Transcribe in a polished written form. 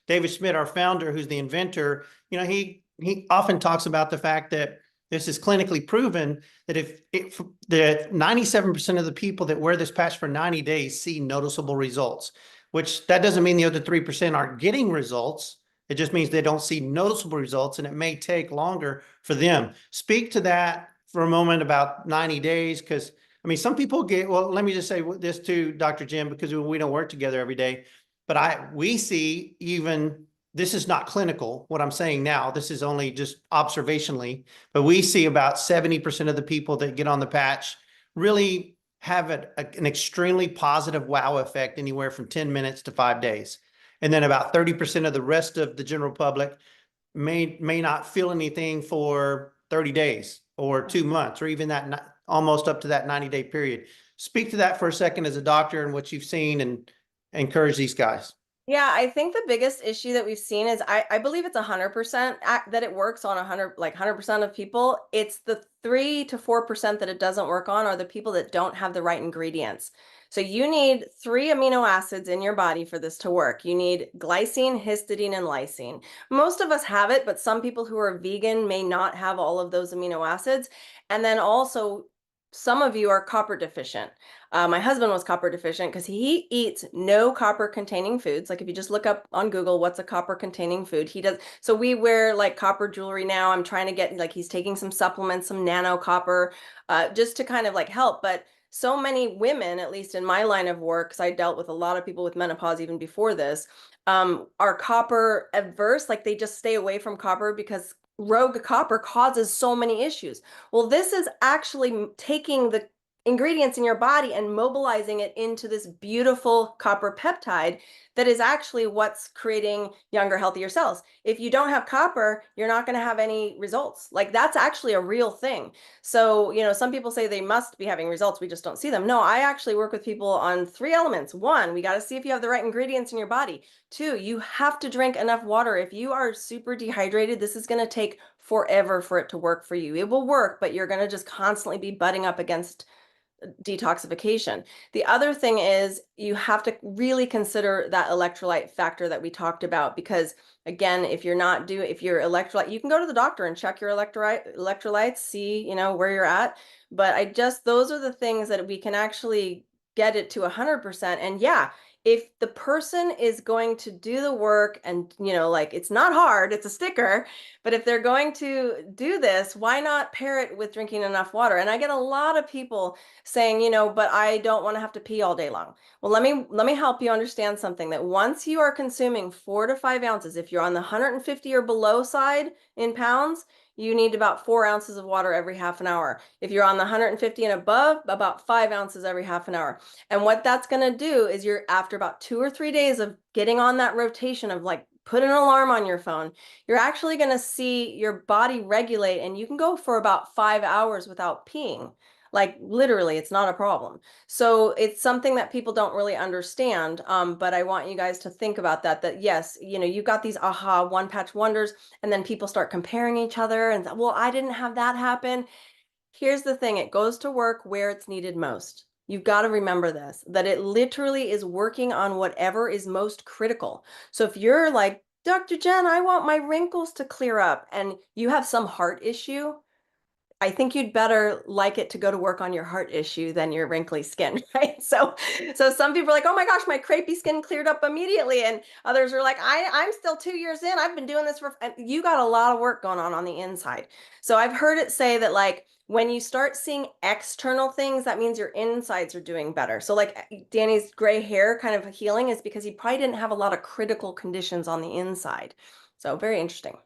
David Schmidt, our founder, who's the inventor, he often talks about the fact that this is clinically proven that if the 97% of the people that wear this patch for 90 days see noticeable results, which that doesn't mean the other 3% aren't getting results. It just means they don't see noticeable results, and it may take longer for them. Speak to that for a moment about 90 days, because I mean, some people get, well, let me just say this to Dr. Jim, because we don't work together every day, but we see even, this is not clinical, what I'm saying now, this is only just observationally, but we see about 70% of the people that get on the patch really have an extremely positive wow effect, anywhere from 10 minutes to 5 days. And then about 30% of the rest of the general public may not feel anything for 30 days or 2 months, or even that almost up to that 90-day period. Speak to that for a second as a doctor and what you've seen, and encourage these guys. Yeah, I think the biggest issue that we've seen is I believe it's 100% that it works on 100% of people. It's the 3 to 4% that it doesn't work on are the people that don't have the right ingredients. So you need 3 amino acids in your body for this to work. You need glycine, histidine, and lysine. Most of us have it, but some people who are vegan may not have all of those amino acids. And then also, some of you are copper deficient. My husband was copper deficient because he eats no copper containing foods. Like if you just look up on Google, what's a copper containing food? He does. So we wear like copper jewelry now. I'm trying to get, like, he's taking some supplements, some nano copper, just to kind of like help. But so many women, at least in my line of work, because I dealt with a lot of people with menopause even before this, are copper adverse. Like they just stay away from copper because rogue copper causes so many issues. Well, this is actually taking the ingredients in your body and mobilizing it into this beautiful copper peptide that is actually what's creating younger, healthier cells. If you don't have copper, you're not going to have any results. Like that's actually a real thing. So, some people say they must be having results, we just don't see them. No, I actually work with people on 3 elements. 1, we got to see if you have the right ingredients in your body. 2, you have to drink enough water. If you are super dehydrated, this is going to take forever for it to work for you. It will work, but you're going to just constantly be butting up against detoxification. The other thing is you have to really consider that electrolyte factor that we talked about, because again, if you're electrolyte, you can go to the doctor and check your electrolytes, see, where you're at. But those are the things that we can actually get it to 100%. And yeah, if the person is going to do the work and, like it's not hard, it's a sticker, but if they're going to do this, why not pair it with drinking enough water? And I get a lot of people saying, but I don't want to have to pee all day long. Well, let me help you understand something, that once you are consuming 4 to 5 ounces, if you're on the 150 or below side in pounds, you need about 4 ounces of water every half an hour. If you're on the 150 and above, about 5 ounces every half an hour. And what that's going to do is after about 2 or 3 days of getting on that rotation of like, put an alarm on your phone, you're actually going to see your body regulate, and you can go for about 5 hours without peeing. Like literally, it's not a problem. So it's something that people don't really understand. But I want you guys to think about that yes, you've got these aha one patch wonders, and then people start comparing each other and well, I didn't have that happen. Here's the thing, it goes to work where it's needed most. You've got to remember this, that it literally is working on whatever is most critical. So if you're like, Dr. Jen, I want my wrinkles to clear up, and you have some heart issue, I think you'd better like it to go to work on your heart issue than your wrinkly skin, right? So some people are like, oh my gosh, my crepey skin cleared up immediately. And others are like, I'm still 2 years in. I've been doing this and you got a lot of work going on the inside. So I've heard it say that like, when you start seeing external things, that means your insides are doing better. So like Danny's gray hair kind of healing is because he probably didn't have a lot of critical conditions on the inside. So very interesting.